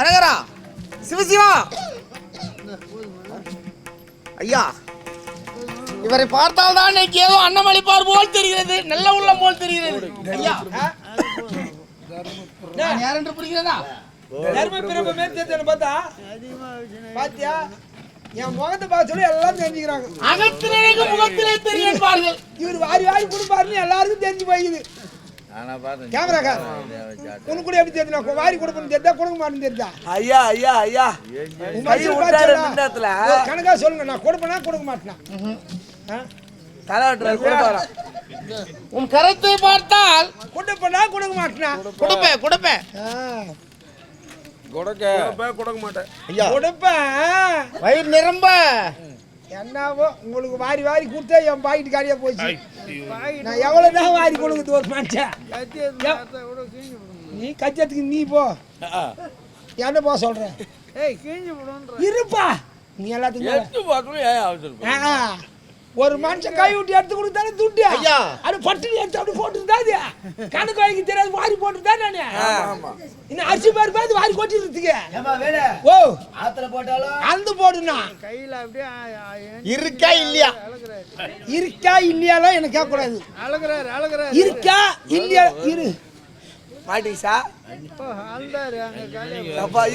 அரகரா சிவசிவா ஐயா, இவரை பார்த்தால் தான் இன்னைக்கு ஏதோ அன்னமளிப்பார் போல் தெரிகிறது, நல்ல உள்ளம் போல் தெரிகிறது. ஐயா, நான் யார் என்று புரிகிறதா? தர்ம பிரபு மேற்கேத்தன பார்த்தா பாத்தியா, என் முகத்தை பார்த்து சொல்லி எல்லாம் தெரிஞ்சுக்கிறாங்க. அகத்திலே முகத்திலே தெரியப்பார்கள். இவர் வாரி வாரி கொடுப்பாருன்னு எல்லாருக்கும் தெரிஞ்சு போயிடுது. கேமராக்கார உனக்கு கூட எப்படி தெரிஞ்சா வாரி கொடுக்கணும் தெரிஞ்சா கொடுக்க மாட்டேன்னு தெரிஞ்சா? ஐயா ஐயா ஐயா கணக்கா சொல்லுங்க, நான் கொடுப்பேனா கொடுக்க மாட்டேனா? உன் கருத்தை பார்த்தால் கொடுப்பேனா கொடுக்க மாட்டேனா? கொடுப்பேன் கொடுப்பேன் கொடுக்க மாட்டேன் ஐயா, கொடுப்பேன் வயிறு நிரம்ப. என்னவோ உங்களுக்கு வாரி வாரி கொடுத்தா என் பாக்கெட் காலியா போச்சு. நான் எவ்வளவுதான் வாரி கொடுக்குது ஒரு மனுஷன்? நீ கச்சத்துக்கு நீ போ, என்ன போ சொல்ற? இருப்பா நீ எல்லாத்துக்கும் ஒரு மனுஷன் கை விட்டு எடுத்து கொடுத்தானே துட்டு. ஐயா, அது பட்டு எடுத்து அப்படி போட்டுருந்தாது கணக்கு வாங்கி தெரியாது, வாரி போட்டுருந்தா நானு. இன்னும் அரிசி பேர் பார்த்து வாரி கொட்டிருக்கு. ஓ அந்து போடுனா கையில அப்படியே இருக்கா இல்லையா? இருக்கா இல்லையாலும் எனக்கு கேட்க கூடாது. இருக்கா இல்லையா? இரு மாட்டீசா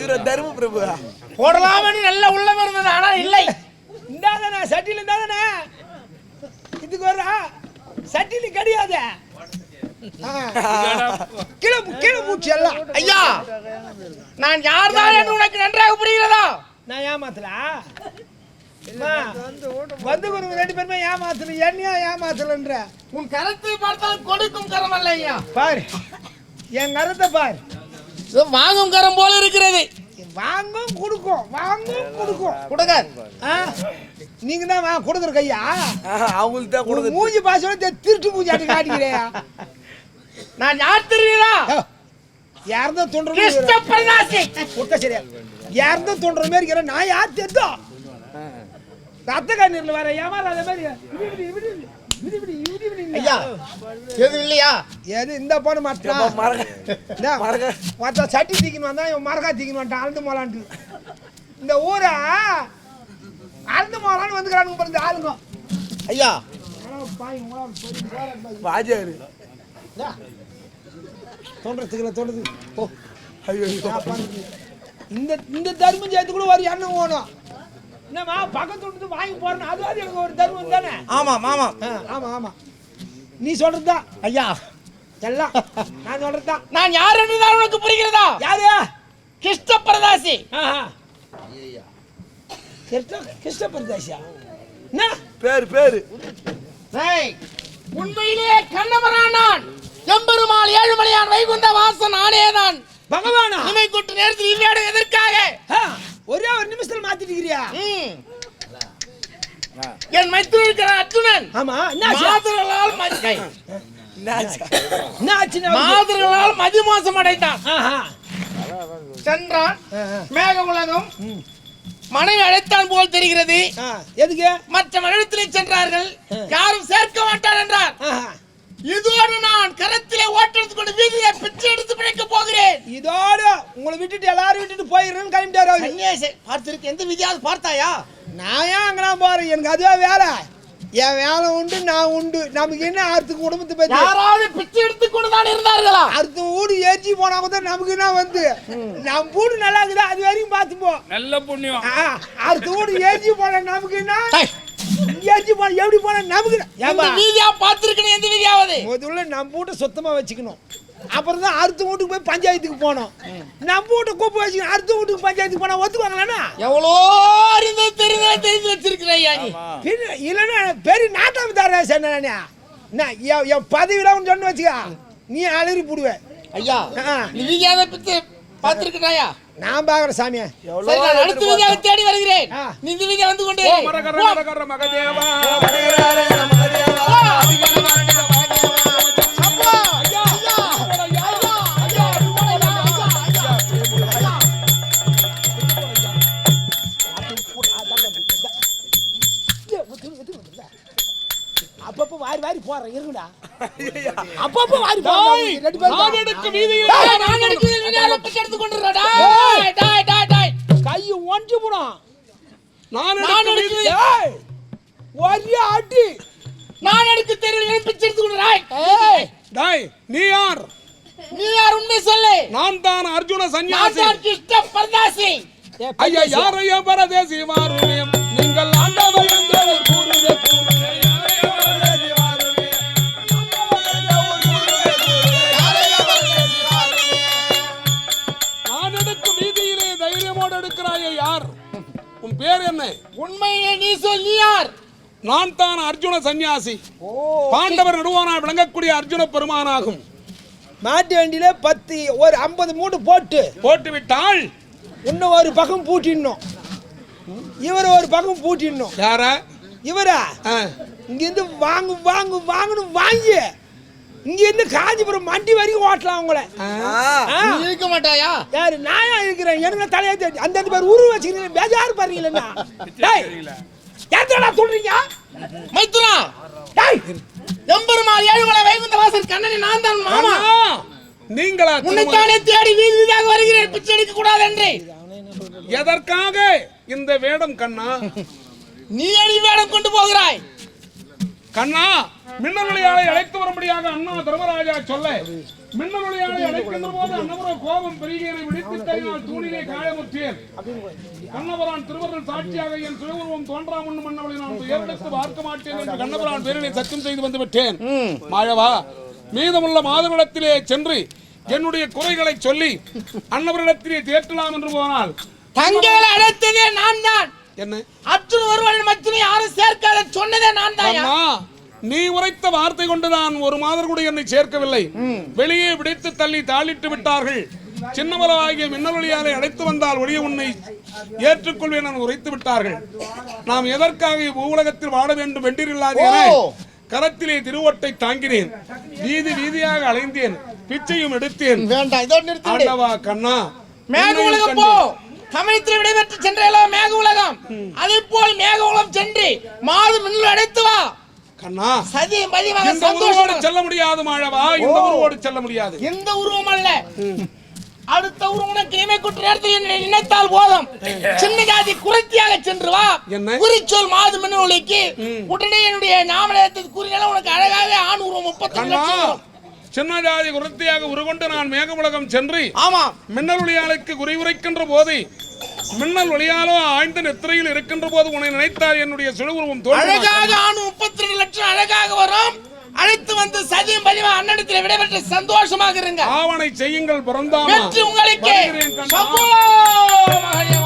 இவர தர்ம பிரபு போடலாமனு நல்ல உள்ளம் இருந்தது, ஆனா இல்லை. இந்தாதானே சட்டியில் இருந்தாதானே இதுக்கு வர சட்டிலி கிடையாது. கீழே பூச்சி எல்லாம். ஐயா, நான் யார் தான் என்று உனக்கு நன்றாக புரிகிறதா? நான் ஏமாத்தல வந்து ஒரு ரெண்டு பேருமே ஏமாத்தல, என்னையா ஏமாத்தலன்ற? உன் கரத்தை பார்த்தால் கொடுக்கும் கரம் அல்ல ஐயா. பாரு என் கரத்தை பாரு, வாங்கும் கரம் போல இருக்கிறது. வாங்கும் கொடுக்கும், வாங்கும் கொடுக்கும். கொடுங்க நீங்க தான் கொடுக்குற கையா, அவங்களுக்கு தான் கொடுக்க. மூஞ்சி பாசோட திருட்டு மூஞ்சி ஆட்டி காட்டிக்கிறேயா? நான் யார் தெரியுதா? யார்தான் தோன்ற கொடுத்த சரியா? யார்தான் தோன்ற மாதிரி இருக்கிற நான் யார் தெரிந்தோ? ரத்த கண்ணீர்ல வர ஏமாற அதே மாதிரி ஐயா, எது இல்லையா? எது இந்த போன மாட்டான் மற்ற சட்டி தீக்கின்னு வந்தா இவன் மரக்கா தீக்கின்னு வந்துட்டான். அழுந்து போலான்ட்டு இந்த ஊரை அழுந்து போலான்னு வந்துக்கிறானுங்க பாருங்க ஆளுங்க. ஐயா, தோன்றதுக்கு ஓ ஐயோ இந்த இந்த தர்மம் சேர்த்து கூட ஒரு எண்ணம் வேணும். என்னம்மா பக்கத்து விட்டு வாங்கி போறேன்னு அதுவாது எனக்கு ஒரு தர்மம் தானே. ஆமா மாமா. ஆமா ஆமா நீ சொல்றதுதான் ஐயா எல்லாம் நான் சொல்றதுதான். நான் யார் என்றுதான் உனக்கு புரிகிறதா? யாரு? கிருஷ்ண பிரதாசி. கிருஷ்ண பிரதாசியா? என்ன பேரு உண்மையிலேயே கண்ணபரான் நான். எம்பெருமாள் ஏழுமலையான் வைகுண்ட வாசன் ஆனேதான். பகவானா? இமை கொட்டு நேரத்தில் இவ்வேட எதற்காக? ஒரே ஒரு நிமிஷத்துல மாத்திட்டீங்க. என் மைத்துனர் இருக்கிற அர்ஜுனன். ஆமா மாதர்களால் மாதர்களால் மதிமோசம் அடைந்தான். சென்றான் மேக உலகம். மனைவி அழைத்தான் போல் தெரிகிறது. எதுக்கு? மற்ற மனிதத்திலே சென்றார்கள், யாரும் சேர்க்க மாட்டார் என்றார். இதோடு நான் கரத்திலே ஓட்டெடுத்து கொண்டு வீதியை பிச்சை எடுத்து பிழைக்க போகிறேன். இதோடு உங்களை விட்டுட்டு எல்லாரும் விட்டுட்டு போயிடுறேன்னு கிளம்பிட்டாரு. பார்த்திருக்கு எந்த விதியாவது பார்த்தாயா? நான் ஏன் அங்கெல்லாம் போறேன்? எனக்கு அதுவே வேலை. என் வேலை உண்டு, நான் உண்டு. நமக்கு என்ன அடுத்த குடும்பத்தை பத்தி? யாராவது பிச்சை எடுத்து கொண்டு தான் இருந்தார்களா? அடுத்த வீடு ஏற்றி போனா கூட நமக்கு என்ன வந்து நம்ம வீடு நல்லா இருக்குதா அது வரைக்கும் பார்த்துப்போம். நல்ல புண்ணியம். அடுத்த வீடு ஏற்றி போனா நமக்கு என்ன? ஏற்றி போன எப்படி போனா நமக்கு எந்த வீதியா பார்த்திருக்கணும்? எந்த வீதியாவது? முதல்ல நம்ம வீட்டை சுத்தமா வச்சுக்கணும். அப்புறம் தான் அடுத்த வீட்டுக்கு போய் பஞ்சாயத்துக்கு போனோம். நம்ம வீட்டை கூப்ப வச்சுக்கணும். அடுத்த வீட்டுக்கு பஞ்சாயத்துக்கு போனா ஒத்துக்குவாங்களா? எவ்வளோ அறிந்து தெரிஞ்சு வச்சிருக்கிறேன். இல்லைன்னா பெரிய நாட்டம் தர சொன்ன என் பதவியில சொன்னு வச்சுக்கா நீ அலறி போடுவேன். ஐயா நீ வீதியாத பிச்சு பார்த்திருக்கிறாயா? நான் பாக்குறேன் சாமியா. சரி, நான் அடுத்த வீதியாவை தேடி வருகிறேன். நீ இந்த வீதியா வந்து கொண்டு மகதேவா அப்பப்ப வாரி வாரி போறேன் இருக்குடா. அப்பப்ப வாரி போறேன். நான் எடுக்க வீதியில் நான் எடுக்க வீதியில் பிச்சை எடுத்து கொண்டுறடா. டாய் டாய் டாய் கை ஒன்று போடும். நான் எடுக்க ஏய் ஒரே அடி. நான் எடுக்க தெரியல பிச்சை எடுத்து கொண்டுறாய். டேய் நீ யார்? நீ யார்? உண்மை சொல்லு. நான் தான் அர்ஜுன நான் சன்னியாசி. தான் கிருஷ்ண பிரதாசி. ஐயா யார் ஐயா பரதேசி வாருணியம் நீங்கள் ஆண்டவர் என்றவர் கூறுதே கூறுதே. நான் எடுக்கும் வீதியிலே தைரியமோடு எடுக்கிறாயே யார்? உன் பேர் என்ன? உண்மையை நீ சொல். நீ யார்? நான் தான் அர்ஜுன சன்னியாசி. பாண்டவர் நடுவானாய் விளங்கக்கூடிய அர்ஜுன பெருமானாகும். மாட்டு வண்டியில 10 ஒரு 50 மூடு போட்டு விட்டால் இன்னும் ஒரு பக்கம் பூட்டிடணும். இவர் ஒரு பக்கம் பூட்டிடணும். யார? இவரா? இங்கிருந்து வாங்கணும் வாங்கி இங்கிருந்து காஞ்சிபுரம் மண்டி வரைக்கும் ஓட்டலாம் உங்களை. நீ இருக்க மாட்டாயா? யாரு? நாயா இருக்கிறேன். எனக்கு தலையை அந்த பேர் உருவ வச்சுக்கிறீங்க. பேஜாரு பாருங்களா? யார்டா சொல்றீங்க? மைத்துனா எம்பெருமாள் ஏழுமலை வைகுண்ட வாசன் கண்ணனை நான் தான் மாமா. நீங்களா? உன்னைத்தானே தேடி வீதி வீதியாக வருகிறேன் பிச்சை எடுக்க கூடாது என்று. எதற்காக இந்த வேடம் கண்ணா? நீ அடி வேடம் கொண்டு போகிறாய் கண்ணா. மின்னொலியாளை அழைத்து வரும்படியாக அண்ணா தர்மராஜா சொல்ல மின்னொலியாளை அழைக்கின்ற போது அன்னபுர கோபம் பெருகியனை விடுத்து கையினால் தூணிலே காயமுற்றேன். கண்ணபுரான் திருவருள் சாட்சியாக என் திருவுருவம் தோன்றாமண்ணு மன்னவளை நான் ஏறெடுத்து பார்க்க மாட்டேன் என்று கண்ணபுரான் பேரினை சத்தியம் செய்து வந்து விட்டேன். மாயவா மீதமுள்ள மாதவிடத்திலே சென்று என்னுடைய குறைகளை சொல்லி அன்னபுரிடத்திலே தேற்றலாம் என்று போனால் தங்களை அழைத்ததே நான் தான். என்ன? அர்ஜுன் ஒருவன் மத்தினை யாரும் சேர்க்காத சொன்னதே நான் தான். நீ உரைத்த வார்த்தை கொண்டுதான் ஒரு மாதர் கூட என்னை சேர்க்கவில்லை. வெளியே விடைத்து தள்ளி தாளிட்டு விட்டார்கள். சின்னமலாகிய மின்னொலியாரை அழைத்து வந்தால் ஒளிய உன்னை ஏற்றுக்கொள்வேன் என உரைத்து விட்டார்கள். நாம் எதற்காக உலகத்தில் வாழ வேண்டும் வென்றில்லாத கரத்திலே திருவொட்டை தாங்கினேன். வீதி வீதியாக அலைந்தேன். பிச்சையும் எடுத்தேன். ஆண்டவா கண்ணா மேக உலகம் போ. தமிழத்தில் விடைபெற்று சென்ற மேக உலகம் அதே போல் மேக உலகம் சென்று மாது மின்னல் அடைத்து வா கண்ணா. சதி மதிமாக இந்த உருவோடு செல்ல முடியாது மாழவா. இந்த உருவோடு செல்ல முடியாது. இந்த உருவம் அல்ல அடுத்த உருவம் உனக்கு இமை கொட்டு நேரத்தில் நினைத்தால் போதும். சின்ன ஜாதி குறைத்தியாக சென்று வா. குறிச்சொல் மாது மின்னொலிக்கு உடனே என்னுடைய நாமலயத்தை கூறினால உனக்கு அழகாக ஆண் உருவம் 30 லட்சம். சின்ன ஜாதி குருத்தியாக உருகொண்டு நான் மேகமுலகம் சென்று ஆமா மின்னல் ஒளியாளுக்கு குறி உரைக்கின்ற போது மின்னல் ஒளியாலோ ஆழ்ந்த நெத்திரையில் இருக்கின்ற போது உன்னை நினைத்தால் என்னுடைய சுழுவுருவம் அழகாக 32 லட்சம் அழகாக வரும். அழைத்து வந்து சதியும் பதிவா அண்ணனத்தில் விடைபெற்று சந்தோஷமாக இருங்க. ஆவணை செய்யுங்கள் பிறந்தாமா வெற்றி உங்களுக்கு. வருகிறேன் கண்ணா. சம்போ மகனே.